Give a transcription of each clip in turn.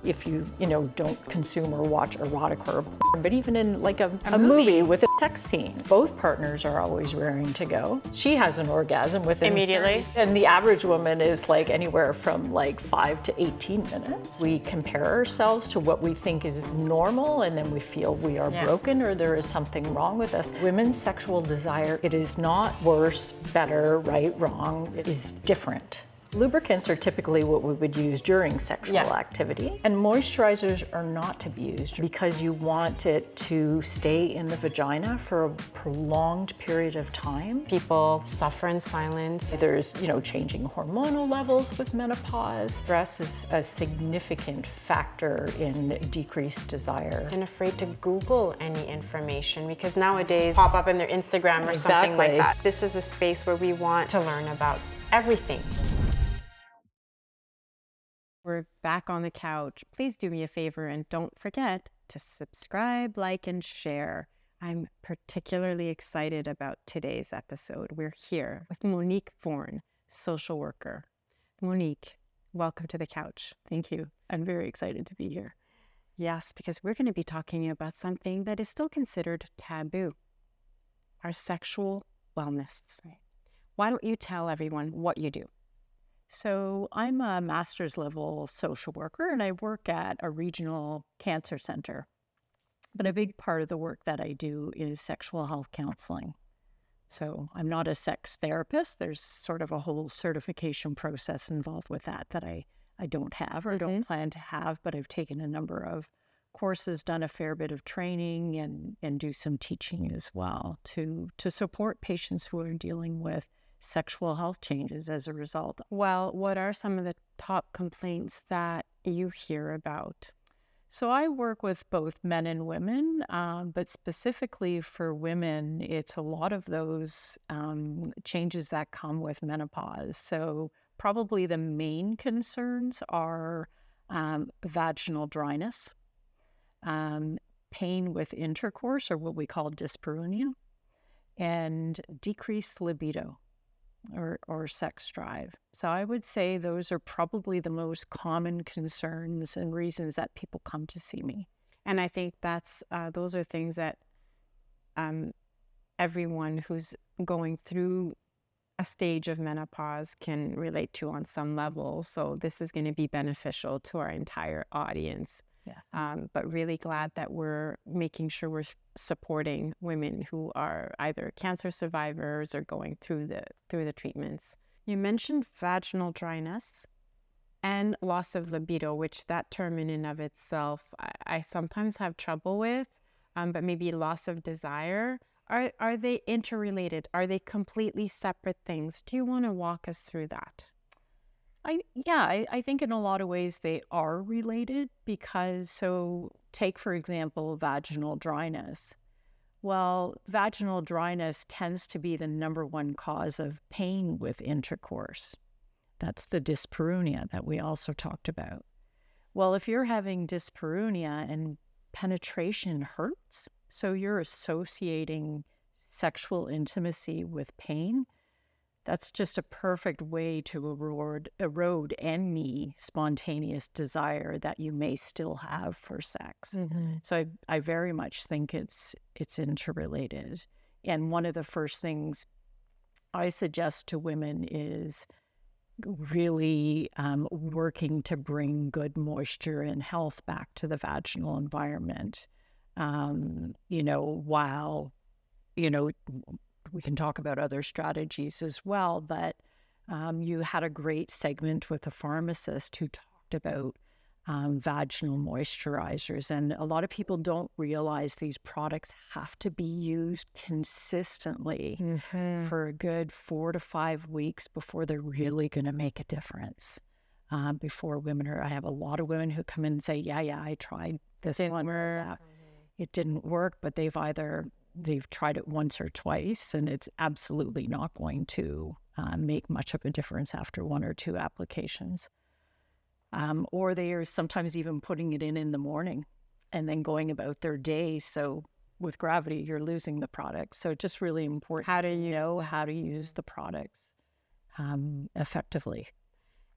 if you don't consume or watch erotic or porn, but even in like a movie with a sex scene, both partners are always raring to go. She has an orgasm within immediately, and the average woman is like anywhere from like 5 to 18 minutes. We compare ourselves to what we think is normal, and then we feel we are broken or there is something wrong with us. Women's sexual desire, it is not worse, better, right, wrong. It is different. Lubricants are typically what we would use during sexual activity, and moisturizers are not to be used because you want it to stay in the vagina for a prolonged period of time. People suffer in silence. There's, changing hormonal levels with menopause. Stress is a significant factor in decreased desire. And afraid to Google any information because nowadays pop up in their Instagram or something like that. This is a space where we want to learn about everything. We're back on the couch. Please do me a favor and don't forget to subscribe, like, and share. I'm particularly excited about today's episode. We're here with Monique Voorn, social worker. Monique, welcome to the couch. Thank you. I'm very excited to be here. Yes, because we're going to be talking about something that is still considered taboo, our sexual wellness. Why don't you tell everyone what you do? So I'm a master's level social worker and I work at a regional cancer center. But a big part of the work that I do is sexual health counseling. So I'm not a sex therapist. There's sort of a whole certification process involved with that I don't have or don't plan to have, but I've taken a number of courses, done a fair bit of training and do some teaching as well to support patients who are dealing with sexual health changes as a result. Well, what are some of the top complaints that you hear about? So I work with both men and women, but specifically for women, it's a lot of those changes that come with menopause. So probably the main concerns are vaginal dryness, pain with intercourse, or what we call dyspareunia, and decreased libido. Or sex drive. So I would say those are probably the most common concerns and reasons that people come to see me. And I think those are things that everyone who's going through a stage of menopause can relate to on some level. So this is going to be beneficial to our entire audience. Yes. But really glad that we're making sure we're supporting women who are either cancer survivors or going through the treatments. You mentioned vaginal dryness and loss of libido, which that term in and of itself I sometimes have trouble with, but maybe loss of desire. Are they interrelated? Are they completely separate things? Do you want to walk us through that? I think in a lot of ways they are related because, so take, for example, vaginal dryness. Well, vaginal dryness tends to be the number one cause of pain with intercourse. That's the dyspareunia that we also talked about. Well, if you're having dyspareunia and penetration hurts, so you're associating sexual intimacy with pain, that's just a perfect way to erode any spontaneous desire that you may still have for sex. Mm-hmm. So I very much think it's interrelated. And one of the first things I suggest to women is really working to bring good moisture and health back to the vaginal environment. While, we can talk about other strategies as well, but you had a great segment with a pharmacist who talked about vaginal moisturizers. And a lot of people don't realize these products have to be used consistently for a good 4 to 5 weeks before they're really going to make a difference. Before I have a lot of women who come in and say, I tried this one. It didn't work, but they've tried it once or twice, and it's absolutely not going to make much of a difference after 1 or 2 applications. Or they are sometimes even putting it in the morning and then going about their day. So with gravity, you're losing the product. So just really important how to know how to use the products effectively.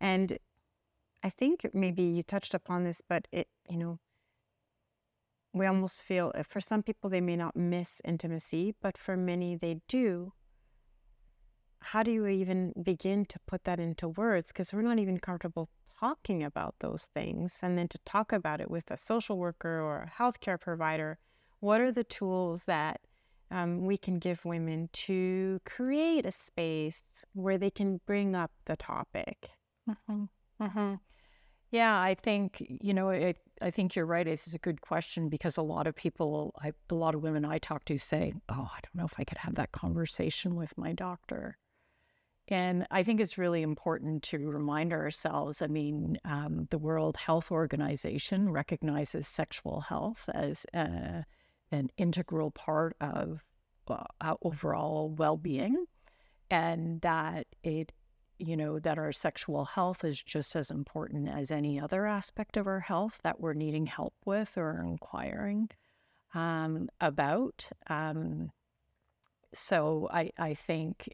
And I think maybe you touched upon this, but we almost feel for some people they may not miss intimacy, but for many they do. How do you even begin to put that into words? Because we're not even comfortable talking about those things. And then to talk about it with a social worker or a healthcare provider, what are the tools that we can give women to create a space where they can bring up the topic? Mm-hmm. Mm-hmm. Yeah, I think, I think you're right. This is a good question because a lot of people, a lot of women I talk to say, oh, I don't know if I could have that conversation with my doctor. And I think it's really important to remind ourselves, the World Health Organization recognizes sexual health as an integral part of overall well-being, and that that our sexual health is just as important as any other aspect of our health that we're needing help with or inquiring about. So I think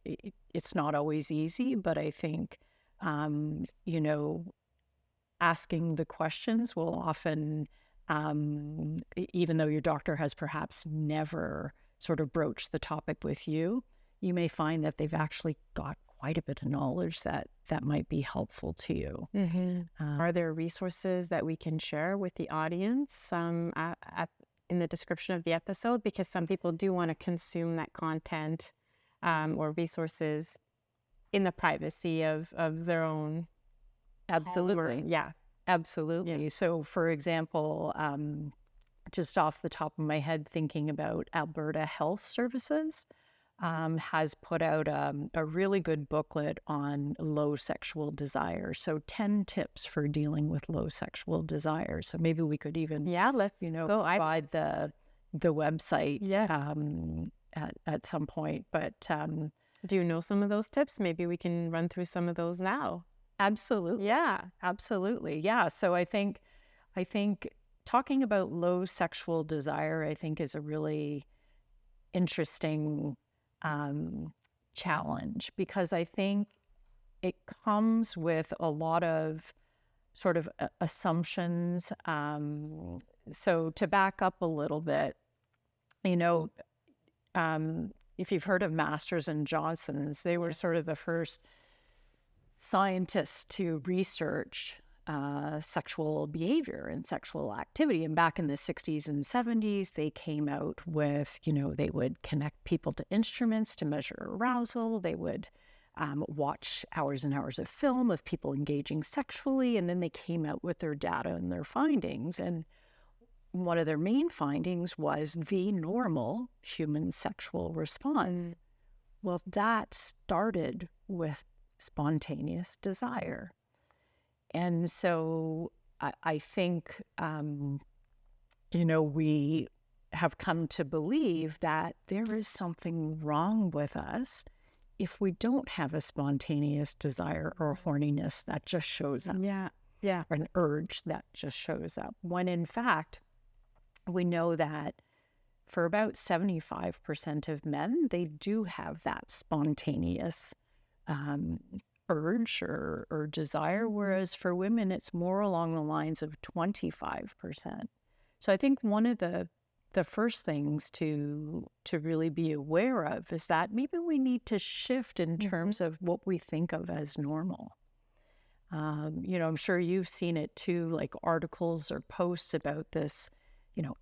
it's not always easy, but I think, asking the questions will often, even though your doctor has perhaps never sort of broached the topic with you, you may find that they've actually got quite a bit of knowledge that might be helpful to you. Mm-hmm. Are there resources that we can share with the audience in the description of the episode? Because some people do want to consume that content or resources in the privacy of their own. Absolutely. Yeah. Absolutely. Yeah. So, for example, just off the top of my head, thinking about Alberta Health Services, has put out a really good booklet on low sexual desire. So 10 tips for dealing with low sexual desire. So maybe we could even, let's go. Provide the website at some point. But do you know some of those tips? Maybe we can run through some of those now. Absolutely. Yeah. Absolutely. Yeah. So I think talking about low sexual desire, I think, is a really interesting challenge, because I think it comes with a lot of sort of assumptions. So to back up a little bit, if you've heard of Masters and Johnson's, they were sort of the first scientists to research sexual behavior and sexual activity. And back in the 60s and 70s, they came out with, they would connect people to instruments to measure arousal. They would watch hours and hours of film of people engaging sexually. And then they came out with their data and their findings. And one of their main findings was the normal human sexual response. Well, that started with spontaneous desire. And so I think, we have come to believe that there is something wrong with us if we don't have a spontaneous desire or a horniness that just shows up. Yeah. Or an urge that just shows up. When in fact, we know that for about 75% of men, they do have that spontaneous urge or desire, whereas for women, it's more along the lines of 25%. So I think one of the first things to really be aware of is that maybe we need to shift in terms of what we think of as normal. I'm sure you've seen it too, like articles or posts about this,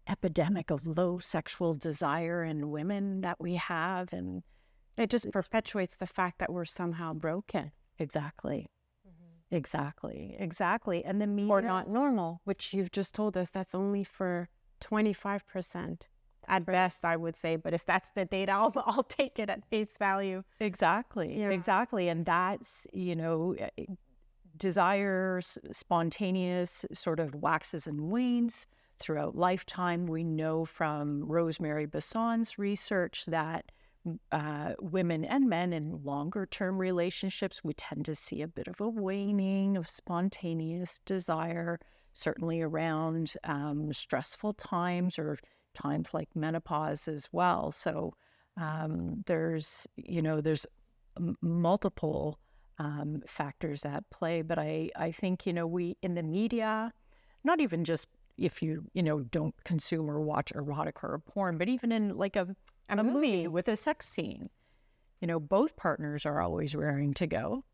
epidemic of low sexual desire in women that we have. And it just perpetuates the fact that we're somehow broken. Exactly. And the media, or not normal, which you've just told us that's only for 25% at best, I would say. But if that's the data, I'll take it at face value. Exactly. And that's, desire, spontaneous, sort of waxes and wanes throughout lifetime. We know from Rosemary Basson's research that women and men in longer term relationships, we tend to see a bit of a waning of spontaneous desire, certainly around stressful times or times like menopause as well. So there's multiple factors at play. But I think, we in the media, not even just if you, don't consume or watch erotica or porn, but even in like a movie with a sex scene, both partners are always raring to go.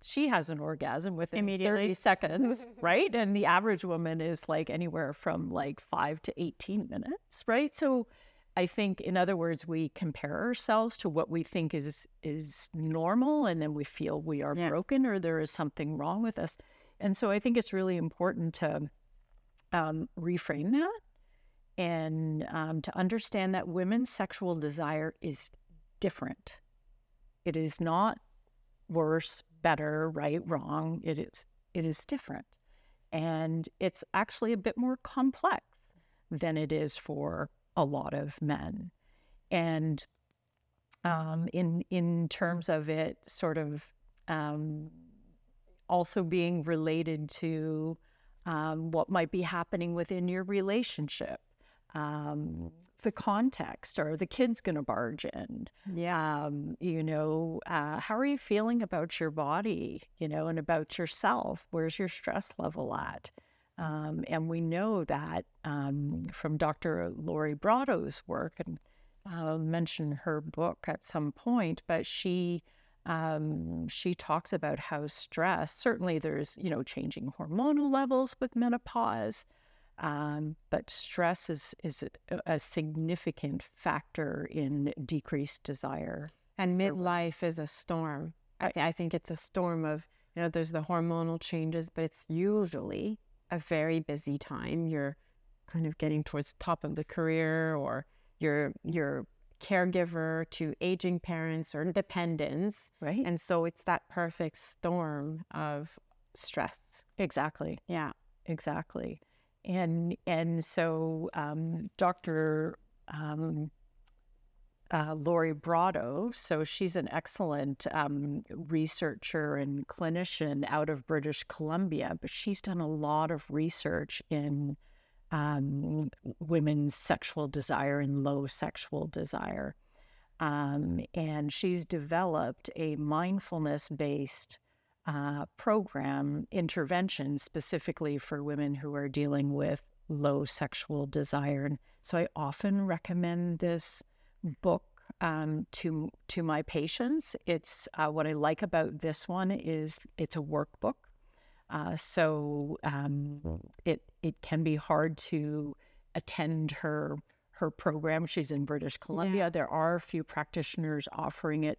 She has an orgasm within immediately 30 seconds, right? And the average woman is like anywhere from like 5 to 18 minutes, right? So I think, in other words, we compare ourselves to what we think is normal, and then we feel we are broken or there is something wrong with us. And so I think it's really important to reframe that and to understand that women's sexual desire is different. It is not worse, better, right, wrong. It is different. And it's actually a bit more complex than it is for a lot of men. And in terms of it sort of also being related to what might be happening within your relationship, the context, are the kids going to barge in? How are you feeling about your body, and about yourself? Where's your stress level at? And we know that from Dr. Lori Brado's work, and I'll mention her book at some point, but she talks about how stress, certainly there's, changing hormonal levels with menopause, but stress is a significant factor in decreased desire. And midlife is a storm. I think it's a storm of, there's the hormonal changes, but it's usually a very busy time. You're kind of getting towards top of the career, or you're caregiver to aging parents or dependents. Right. And so it's that perfect storm of stress. Exactly. Yeah. Exactly. And so Dr. Lori Brado, so she's an excellent researcher and clinician out of British Columbia, but she's done a lot of research in women's sexual desire and low sexual desire. And she's developed a mindfulness-based program intervention specifically for women who are dealing with low sexual desire. And so I often recommend this book to my patients. It's what I like about this one is it's a workbook. So it can be hard to attend her program. She's in British Columbia. Yeah. There are a few practitioners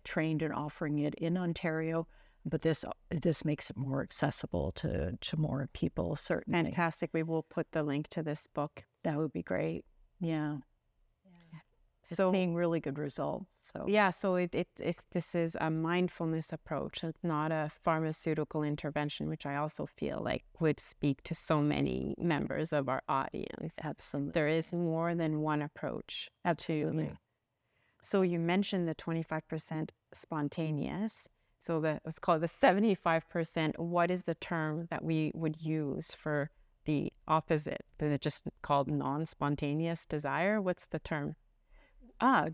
trained and offering it in Ontario, but this makes it more accessible to more people, certainly. Fantastic. We will put the link to this book. That would be great. Yeah. So seeing really good results. So this is a mindfulness approach. It's not a pharmaceutical intervention, which I also feel like would speak to so many members of our audience. Absolutely. There is more than one approach. Absolutely. So you mentioned the 25% spontaneous. So let's call it the 75%. What is the term that we would use for the opposite? Is it just called non-spontaneous desire? What's the term?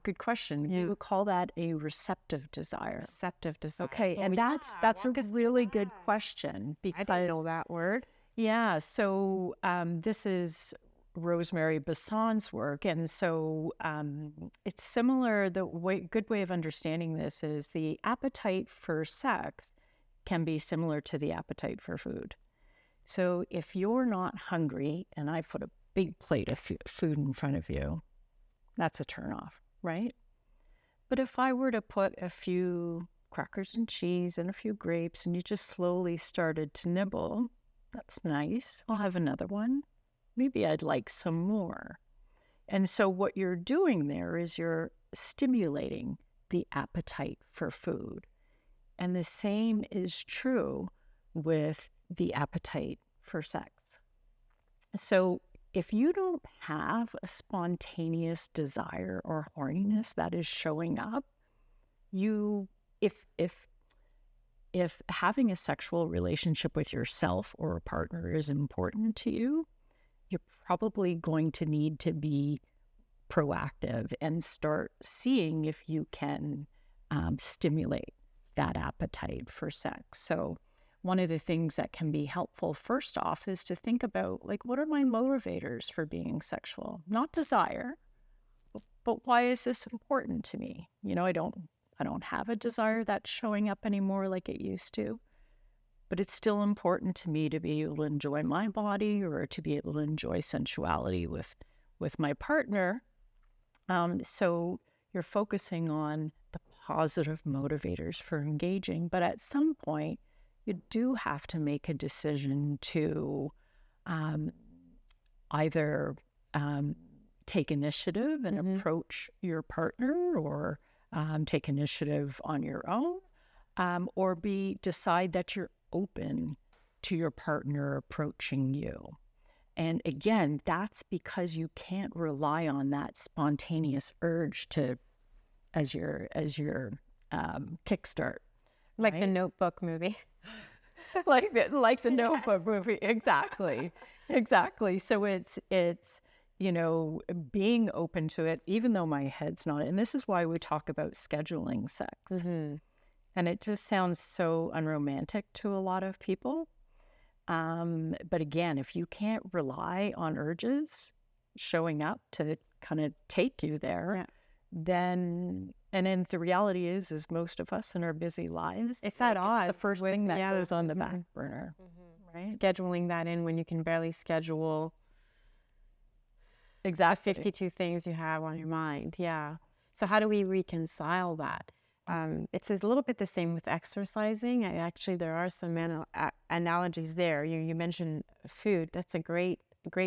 Good question. Yeah. You would call that a receptive desire. Receptive desire. Okay, so and that's a really good question, because I didn't know that word. Yeah, so this is Rosemary Basson's work, and so it's similar. Good way of understanding this is the appetite for sex can be similar to the appetite for food. So if you're not hungry and I put a big plate of food in front of you, that's a turnoff, right? But if I were to put a few crackers and cheese and a few grapes and you just slowly started to nibble, that's nice. I'll have another one. Maybe I'd like some more. And so what you're doing there is you're stimulating the appetite for food. And the same is true with the appetite for sex. So if you don't have a spontaneous desire or horniness that is showing up, if having a sexual relationship with yourself or a partner is important to you, you're probably going to need to be proactive and start seeing if you can stimulate that appetite for sex. So one of the things that can be helpful first off is to think about, like, what are my motivators for being sexual? Not desire, but why is this important to me? I don't have a desire that's showing up anymore like it used to, but it's still important to me to be able to enjoy my body or to be able to enjoy sensuality with my partner. So you're focusing on the positive motivators for engaging, but at some point you do have to make a decision to either take initiative and approach your partner, or take initiative on your own, or decide that you're open to your partner approaching you. And again, that's because you can't rely on that spontaneous urge as your kickstart, like right? the Notebook movie. like the Notebook movie, exactly. So it's being open to it, even though my head's not. And this is why we talk about scheduling sex, and it just sounds so unromantic to a lot of people. But again, if you can't rely on urges showing up to kind of take you there, then the reality is most of us in our busy lives, it's at odds. It's the first thing that goes on the back burner, right? Scheduling that in when you can barely schedule exactly 52 things you have on your mind. Yeah. So how do we reconcile that? It's a little bit the same with exercising. Actually, there are some analogies there. You mentioned food. That's a great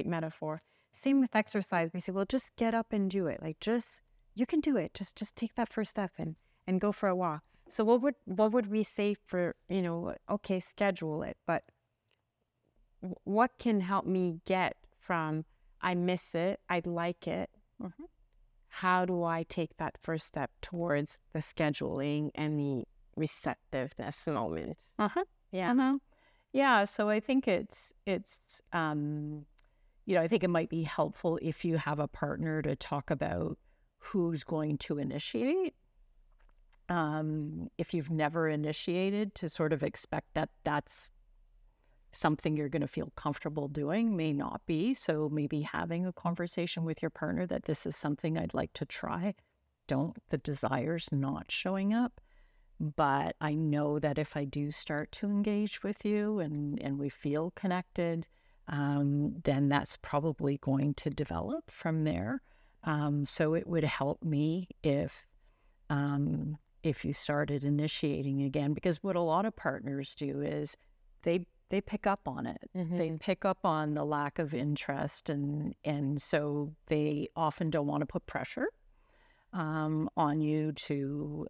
metaphor. Same with exercise. We say, well, just get up and do it. You can do it. Just take that first step and go for a walk. So what would we say for, okay, schedule it, but what can help me get from I miss it, I'd like it, how do I take that first step towards the scheduling and the receptiveness moment? Yeah. So I think it's I think it might be helpful if you have a partner to talk about who's going to initiate. If you've never initiated, to sort of expect that that's something you're going to feel comfortable doing may not be. So maybe having a conversation with your partner that this is something I'd like to try. The desire's not showing up, but I know that if I do start to engage with you and we feel connected, then that's probably going to develop from there. So it would help me if you started initiating again, because what a lot of partners do is they pick up on it. They pick up on the lack of interest, and so they often don't want to put pressure on you to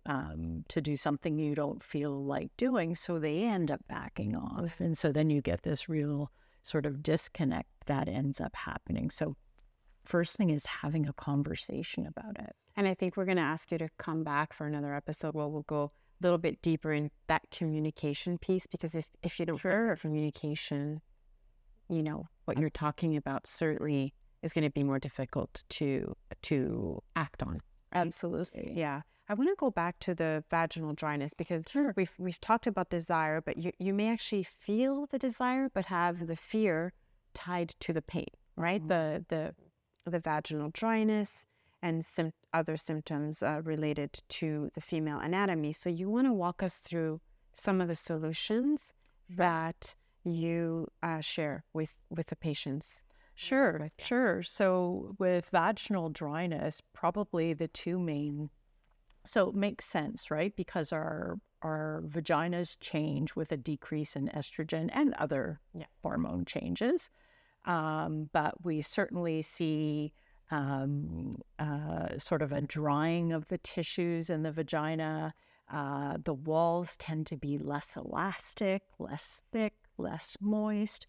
do something you don't feel like doing. So they end up backing off, and so then you get this real sort of disconnect that ends up happening. So first thing is having a conversation about it. And I think we're going to ask you to come back for another episode where we'll go a little bit deeper in that communication piece, because if you don't have communication, what you're talking about certainly is going to be more difficult to act on. Absolutely. Yeah. I want to go back to the vaginal dryness, because we've talked about desire, but you may actually feel the desire but have the fear tied to the pain, right? The vaginal dryness and other symptoms related to the female anatomy. So you want to walk us through some of the solutions that you share with the patients. Sure. So with vaginal dryness, probably the two main, so it makes sense, right? Because our vaginas change with a decrease in estrogen and other hormone changes. But we certainly see sort of a drying of the tissues in the vagina. The walls tend to be less elastic, less thick, less moist.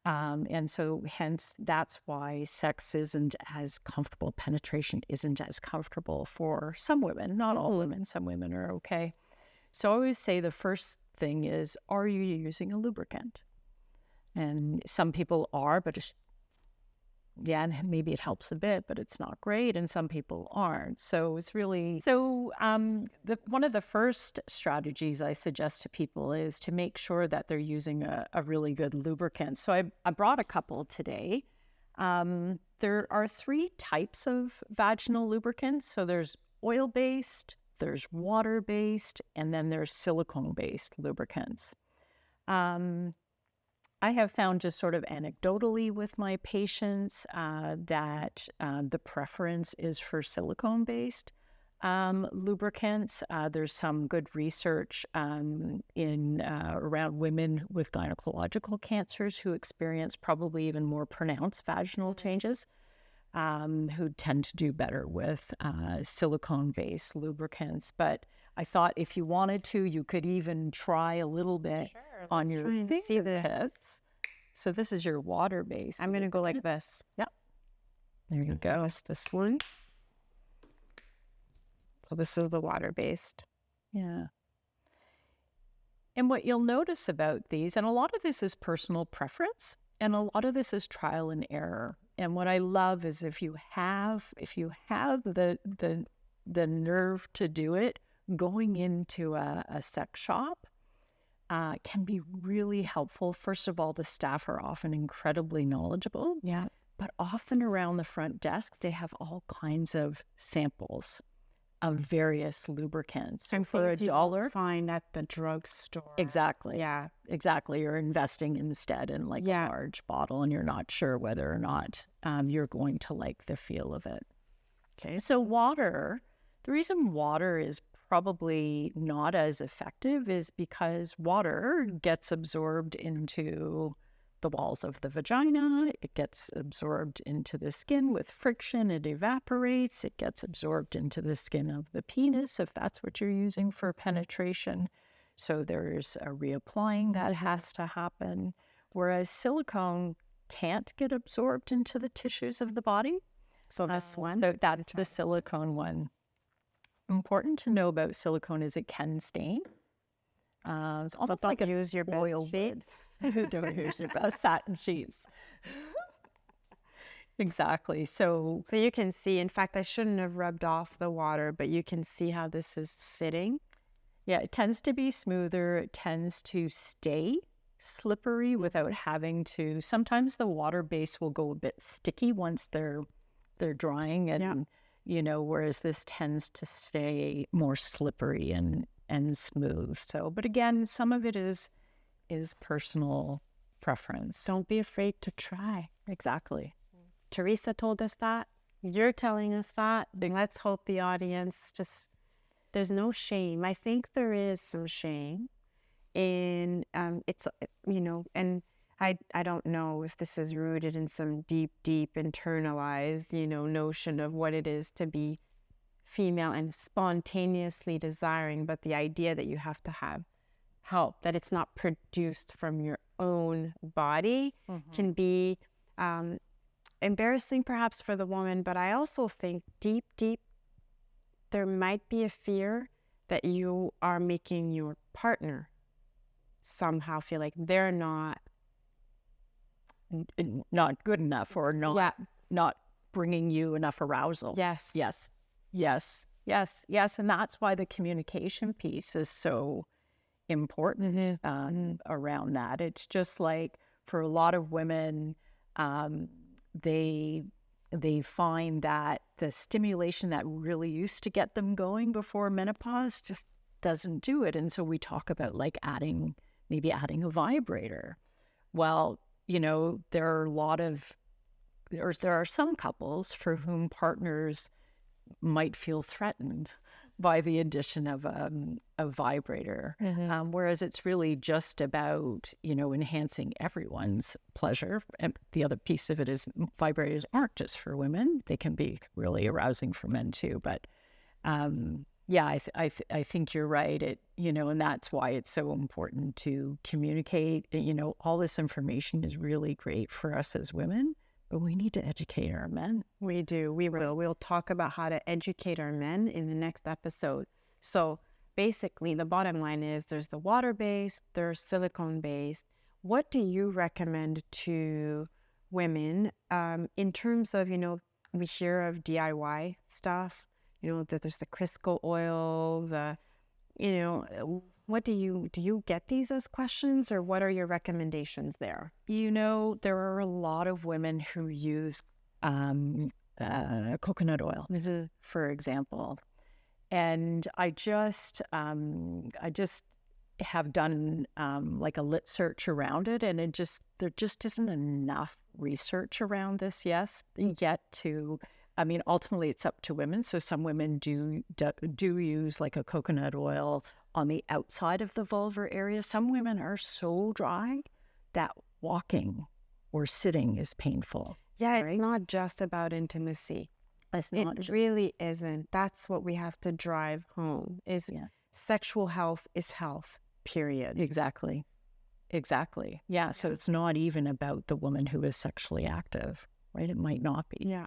And so hence that's why sex isn't as comfortable. Penetration isn't as comfortable for some women, not all women. Some women are okay. So I always say the first thing is, are you using a lubricant? And some people are, but yeah, and maybe it helps a bit, but it's not great, and some people aren't. So it's really one of the first strategies I suggest to people is to make sure that they're using a really good lubricant. So I brought a couple today. There are 3 types of vaginal lubricants. So there's oil-based, there's water-based, and then there's silicone-based lubricants. I have found just sort of anecdotally with my patients that the preference is for silicone-based lubricants. There's some good research in around women with gynecological cancers who experience probably even more pronounced vaginal changes, who tend to do better with silicone-based lubricants. But I thought if you wanted to, you could even try a little bit on your fingertips. So this is your water-based. I'm going to go like this. Yep. There you go. It's this one. So this is the water-based. Yeah. And what you'll notice about these, and a lot of this is personal preference, and a lot of this is trial and error. And what I love is if you have the nerve to do it, going into a sex shop can be really helpful. First of all, the staff are often incredibly knowledgeable. Yeah. But often around the front desk, they have all kinds of samples of various lubricants. And for $1, find at the drugstore. Exactly. Yeah. Exactly. You're investing instead in a large bottle, and you're not sure whether or not you're going to like the feel of it. Okay. So water, the reason water is probably not as effective is because water gets absorbed into the walls of the vagina. It gets absorbed into the skin with friction. It evaporates. It gets absorbed into the skin of the penis, if that's what you're using for penetration. So there's a reapplying that has to happen. Whereas silicone can't get absorbed into the tissues of the body. So this one? So that's the silicone one. Important to know about silicone is it can stain. It's almost like use your oil sheets. Don't use your best satin sheets. Exactly. So you can see, in fact, I shouldn't have rubbed off the water, but you can see how this is sitting. Yeah, it tends to be smoother. It tends to stay slippery without having to. Sometimes the water base will go a bit sticky once they're drying, and whereas this tends to stay more slippery and smooth. So, but again, some of it is personal preference. Don't be afraid to try. Exactly. Teresa told us that. You're telling us that. Then let's hope the audience there's no shame. I think there is some shame in it's and I don't know if this is rooted in some deep internalized notion of what it is to be female and spontaneously desiring, but the idea that you have to have help, that it's not produced from your own body, can be embarrassing perhaps for the woman. But I also think deep there might be a fear that you are making your partner somehow feel like they're not good enough, or not bringing you enough arousal. Yes. And that's why the communication piece is so important around that. It's just like for a lot of women, they find that the stimulation that really used to get them going before menopause just doesn't do it. And so we talk about maybe adding a vibrator. Well, there are some couples for whom partners might feel threatened by the addition of a vibrator, whereas it's really just about enhancing everyone's pleasure. And the other piece of it is vibrators aren't just for women; they can be really arousing for men too. But I think you're right. And that's why it's so important to communicate. All this information is really great for us as women, but we need to educate our men. We do. We will. We'll talk about how to educate our men in the next episode. So basically, the bottom line is there's the water-based, there's silicone-based. What do you recommend to women in terms of, we hear of DIY stuff, that there's the Crisco oil, what do you get these as questions, or what are your recommendations there? There are a lot of women who use coconut oil, for example. And I just have done like a lit search around it, and there just isn't enough research around this yet to. I mean, ultimately, it's up to women. So some women do use like a coconut oil on the outside of the vulvar area. Some women are so dry that walking or sitting is painful. Yeah, right? It's not just about intimacy. It really isn't. That's what we have to drive home, is sexual health is health, period. Exactly. Yeah, so it's not even about the woman who is sexually active, right? It might not be. Yeah.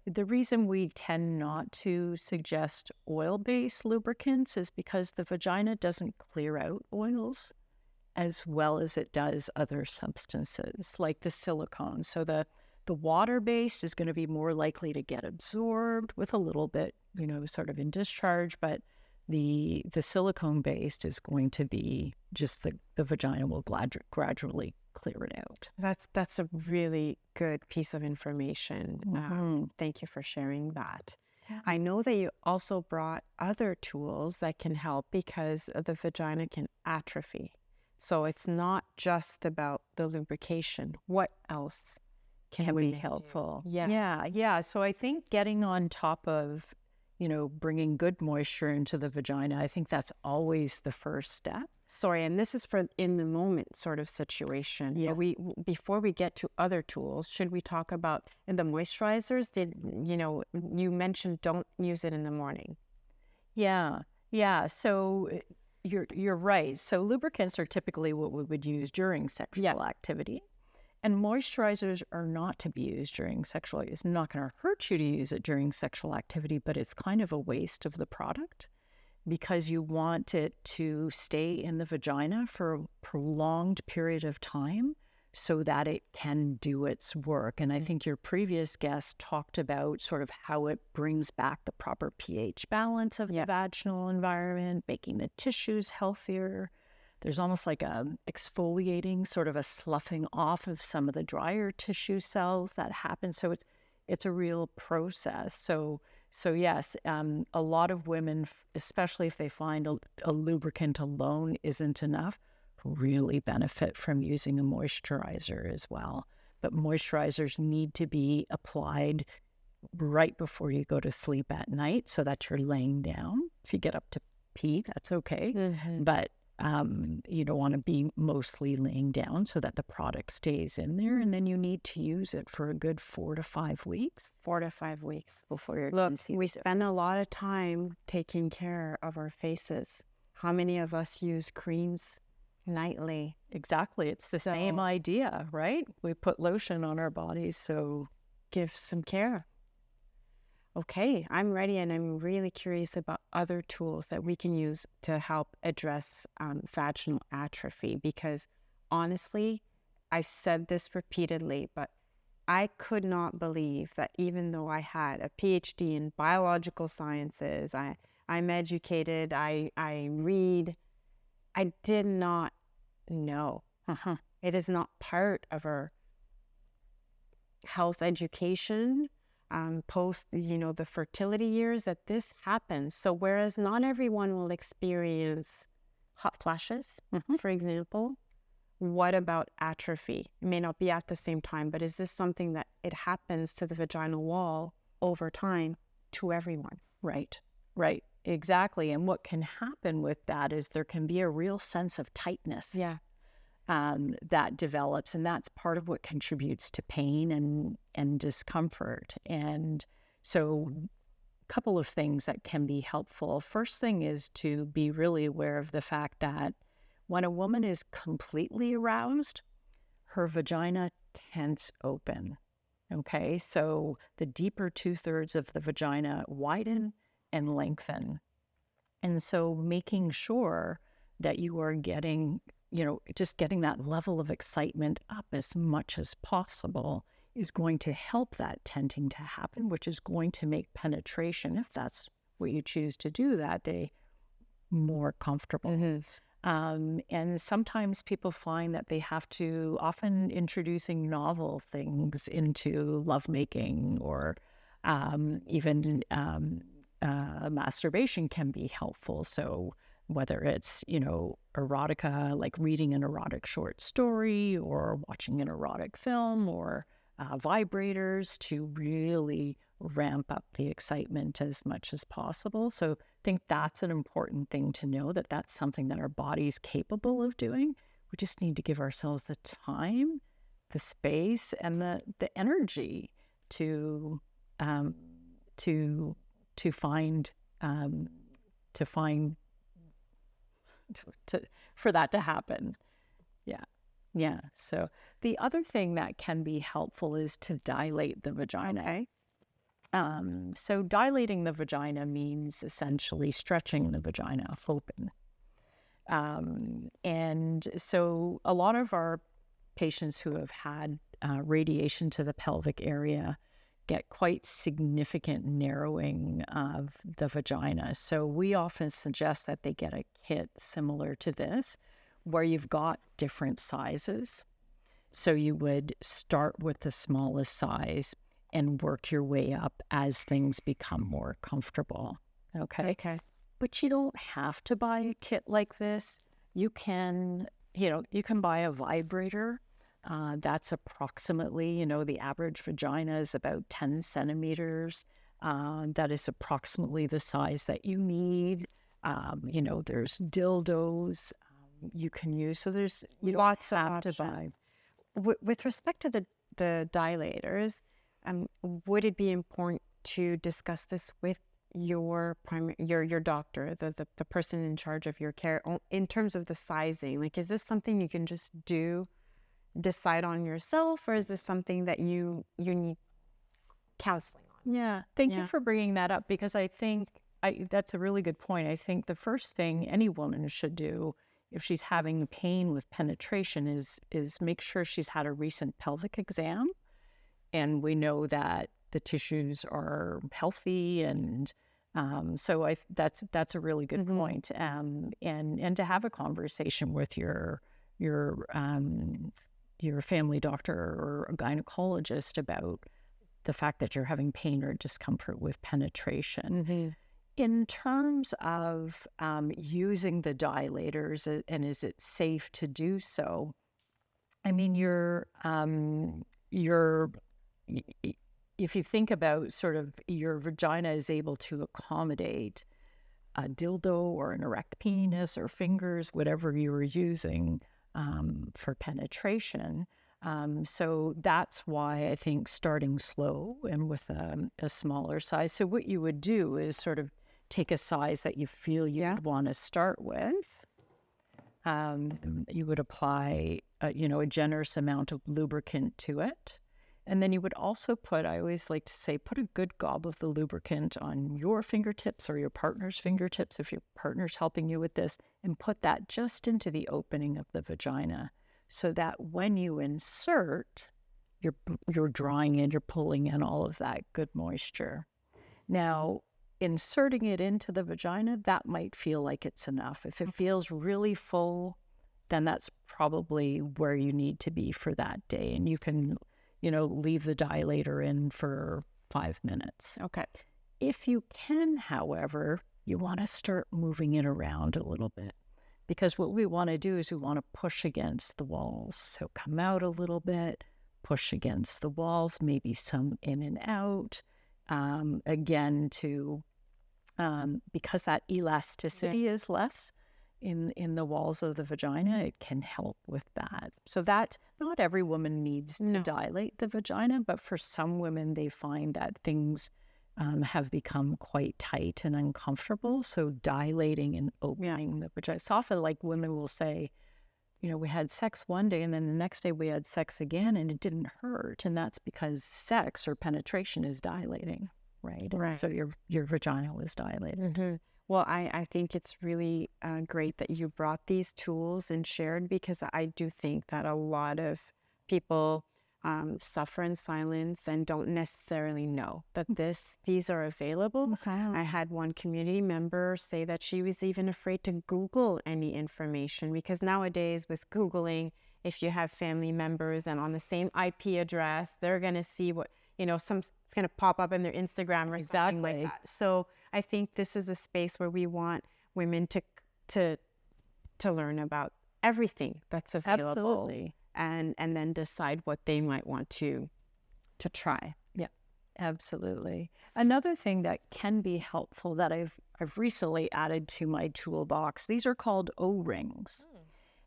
The reason we tend not to suggest oil-based lubricants is because the vagina doesn't clear out oils as well as it does other substances like the silicone. So the water-based is going to be more likely to get absorbed with a little bit, sort of in discharge, but the silicone-based is going to be just the vagina will gradually clear it out. That's a really good piece of information. Thank you for sharing that. I know that you also brought other tools that can help because the vagina can atrophy. So it's not just about the lubrication. What else can be helpful? Yes. Yeah. So I think getting on top of, bringing good moisture into the vagina, I think that's always the first step. Sorry, and this is for in the moment sort of situation. Yes. Before we get to other tools, should we talk about the moisturizers? You mentioned don't use it in the morning. Yeah. So you're right. So lubricants are typically what we would use during sexual activity. And moisturizers are not to be used during sexual. It's not going to hurt you to use it during sexual activity, but it's kind of a waste of the product because you want it to stay in the vagina for a prolonged period of time so that it can do its work. And I think your previous guest talked about sort of how it brings back the proper pH balance of the vaginal environment, making the tissues healthier. There's almost like a exfoliating, sort of a sloughing off of some of the drier tissue cells that happen. So it's a real process. So yes, a lot of women, especially if they find a lubricant alone isn't enough, really benefit from using a moisturizer as well. But moisturizers need to be applied right before you go to sleep at night so that you're laying down. If you get up to pee, that's okay. Mm-hmm. But you don't want to be mostly laying down so that the product stays in there. And then you need to use it for a good 4 to 5 weeks. 4 to 5 weeks. Before you're Look, we spend a lot of time taking care of our faces. How many of us use creams nightly? Exactly. It's the same idea, right? We put lotion on our bodies, so give some care. Okay, I'm ready, and I'm really curious about other tools that we can use to help address vaginal atrophy, because honestly, I've said this repeatedly, but I could not believe that even though I had a PhD in biological sciences, I'm educated, I read, I did not know. It is not part of our health education post, the fertility years that this happens. So whereas not everyone will experience hot flashes, for example, what about atrophy? It may not be at the same time, but is this something that it happens to the vaginal wall over time to everyone? Right. Exactly. And what can happen with that is there can be a real sense of tightness. That develops, and that's part of what contributes to pain and discomfort. And so a couple of things that can be helpful. First thing is to be really aware of the fact that when a woman is completely aroused, her vagina tends open. Okay, so the deeper 2/3 of the vagina widen and lengthen. And so making sure that you are getting just getting that level of excitement up as much as possible is going to help that tenting to happen, which is going to make penetration, if that's what you choose to do that day, more comfortable. And sometimes people find that they have to, often introducing novel things into lovemaking, or even masturbation can be helpful. So whether it's, erotica, like reading an erotic short story or watching an erotic film, or vibrators to really ramp up the excitement as much as possible. So I think that's an important thing to know, that that's something that our body's capable of doing. We just need to give ourselves the time, the space, and the energy to find for that to happen. Yeah. So the other thing that can be helpful is to dilate the vagina. Okay. So dilating the vagina means essentially stretching the vagina open. And so a lot of our patients who have had radiation to the pelvic area get quite significant narrowing of the vagina. So we often suggest that they get a kit similar to this, where you've got different sizes. So you would start with the smallest size and work your way up as things become more comfortable. Okay. But you don't have to buy a kit like this. You can buy a vibrator. That's approximately, the average vagina is about 10 centimeters. That is approximately the size that you need. There's dildos you can use. So there's Lots of have options. to buy. With respect to the dilators, would it be important to discuss this with your doctor, the person in charge of your care, in terms of the sizing? Like, is this something you can just decide on yourself, or is this something that you need counseling on? Yeah, thank you for bringing that up, because I think that's a really good point. I think the first thing any woman should do if she's having pain with penetration is make sure she's had a recent pelvic exam, and we know that the tissues are healthy, and so that's a really good point. And to have a conversation with your family doctor or a gynecologist about the fact that you're having pain or discomfort with penetration. In terms of using the dilators, and is it safe to do so? I mean, if you think about sort of your vagina is able to accommodate a dildo or an erect penis or fingers, whatever you were using for penetration. So that's why I think starting slow and with a smaller size. So what you would do is sort of take a size that you feel you would want to start with. You would apply, a generous amount of lubricant to it. And then you would also I always like to say, put a good gob of the lubricant on your fingertips or your partner's fingertips if your partner's helping you with this, and put that just into the opening of the vagina, so that when you insert, you're drawing in, you're pulling in all of that good moisture. Now, inserting it into the vagina, that might feel like it's enough. If it feels really full, then that's probably where you need to be for that day. And you can, leave the dilator in for 5 minutes. Okay. If you can, however, you want to start moving it around a little bit, because what we want to do is we want to push against the walls. So come out a little bit, push against the walls, maybe some in and out. Again, because that elasticity is less in the walls of the vagina, it can help with that. So that not every woman needs to dilate the vagina, but for some women, they find that things have become quite tight and uncomfortable. So dilating and opening the vagina. It's often like women will say, we had sex one day and then the next day we had sex again and it didn't hurt. And that's because sex or penetration is dilating, right? Right. So your vagina was dilated. Well, I think it's really great that you brought these tools and shared, because I do think that a lot of people suffer in silence and don't necessarily know that these are available. Okay. I had one community member say that she was even afraid to Google any information, because nowadays with Googling, if you have family members and on the same IP address, they're going to see what, it's going to pop up in their Instagram or something like that. So I think this is a space where we want women to learn about everything that's available. Absolutely. And then decide what they might want to try. Yeah, absolutely. Another thing that can be helpful that I've recently added to my toolbox, these are called O-rings.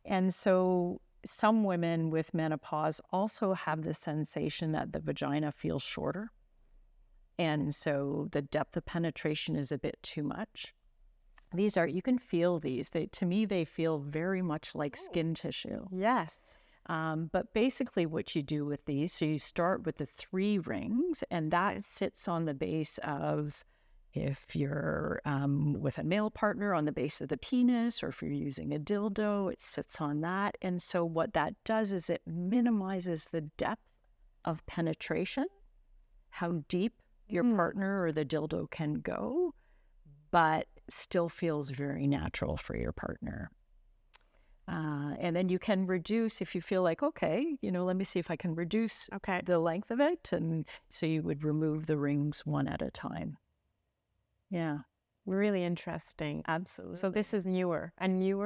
And so some women with menopause also have the sensation that the vagina feels shorter. And so the depth of penetration is a bit too much. These are, you can feel these. To me, they feel very much like skin tissue. Yes. But basically what you do with these, so you start with the 3 rings, and that sits on the base of, if you're with a male partner, on the base of the penis, or if you're using a dildo, it sits on that. And so what that does is it minimizes the depth of penetration, how deep your partner or the dildo can go, but still feels very natural for your partner. And then you can reduce if you feel like, okay, let me see if I can reduce the length of it. And so you would remove the rings one at a time. Yeah. Really interesting. Absolutely. So this is a newer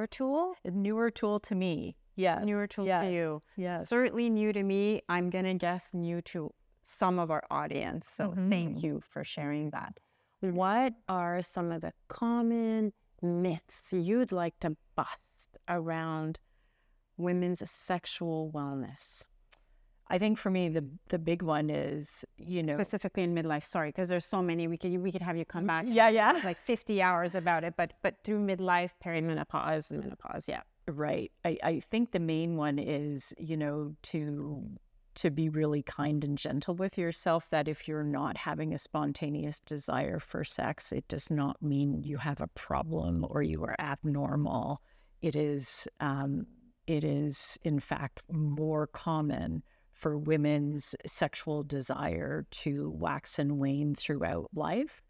tool? A newer tool to me. Yes. Newer tool to you. Yes. Certainly new to me. I'm going to guess new to some of our audience. So thank you for sharing that. What are some of the common myths you'd like to bust around women's sexual wellness? I think for me, the big one is, specifically in midlife. Sorry, because there's so many. We could have you come back. Yeah. Like 50 hours about it, but through midlife, perimenopause, and menopause. Yeah. Right. I think the main one is, to be really kind and gentle with yourself, that if you're not having a spontaneous desire for sex, it does not mean you have a problem or you are abnormal. It is in fact more common for women's sexual desire to wax and wane throughout life.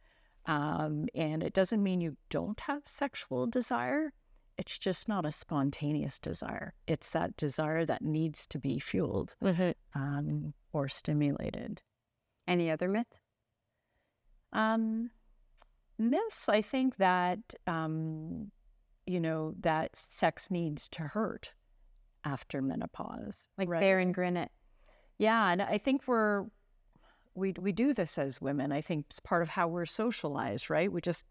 And it doesn't mean you don't have sexual desire. It's just not a spontaneous desire. It's that desire that needs to be fueled or stimulated. Any other myth? Myths, I think that, that sex needs to hurt after menopause. Like bear and grin it. Yeah, and I think we do this as women. I think it's part of how we're socialized, right? We just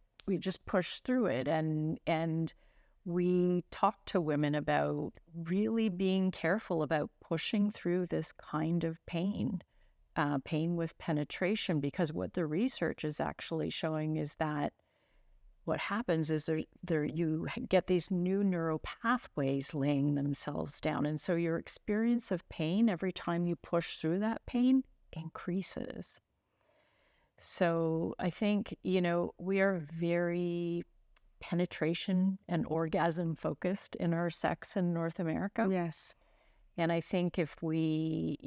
push through it, and we talk to women about really being careful about pushing through this kind of pain with penetration, because what the research is actually showing is that what happens is you get these new neural pathways laying themselves down. And so your experience of pain, every time you push through that pain, increases. So I think, we are very penetration and orgasm focused in our sex in North America. Yes. And I think if we,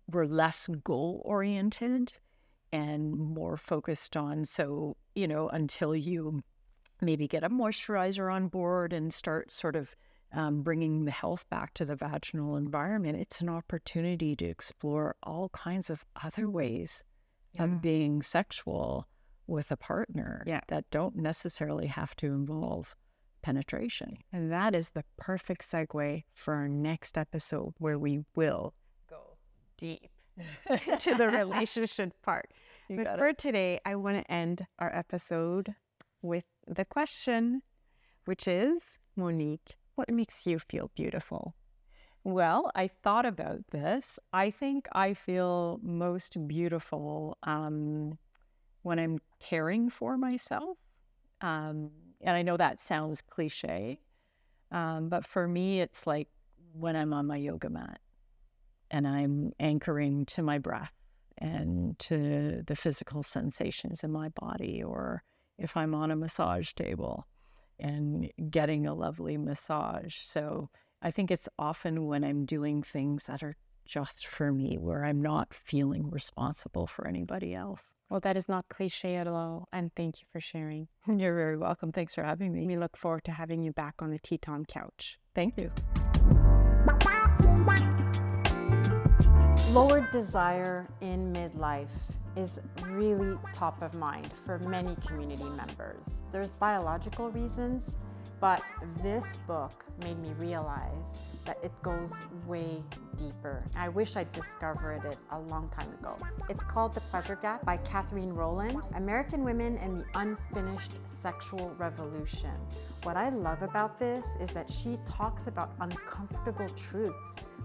we're less goal oriented and more focused on, until you maybe get a moisturizer on board and start sort of bringing the health back to the vaginal environment, it's an opportunity to explore all kinds of other ways of being sexual with a partner that don't necessarily have to involve penetration. And that is the perfect segue for our next episode, where we will go deep to the relationship part. But for today, I want to end our episode with the question, which is, Monique, what makes you feel beautiful? Well, I thought about this. I think I feel most beautiful when I'm caring for myself. And I know that sounds cliche, but for me, it's like when I'm on my yoga mat and I'm anchoring to my breath and to the physical sensations in my body, or if I'm on a massage table and getting a lovely massage. So I think it's often when I'm doing things that are just for me, where I'm not feeling responsible for anybody else. Well, that is not cliche at all. And thank you for sharing. You're very welcome. Thanks for having me. We look forward to having you back on the TTOM couch. Thank you. Lowered desire in midlife is really top of mind for many community members. There's biological reasons, but this book made me realize that it goes way deeper. I wish I'd discovered it a long time ago. It's called The Pleasure Gap by Catherine Rowland, American Women and the Unfinished Sexual Revolution. What I love about this is that she talks about uncomfortable truths.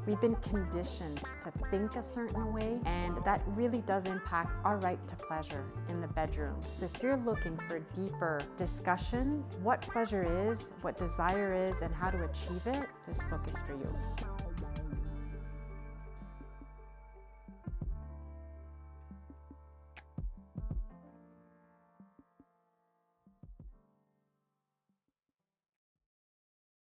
We've been conditioned to think a certain way, and that really does impact our right to pleasure in the bedroom. So if you're looking for deeper discussion, what pleasure is, what desire is, and how to achieve it, this book is for you.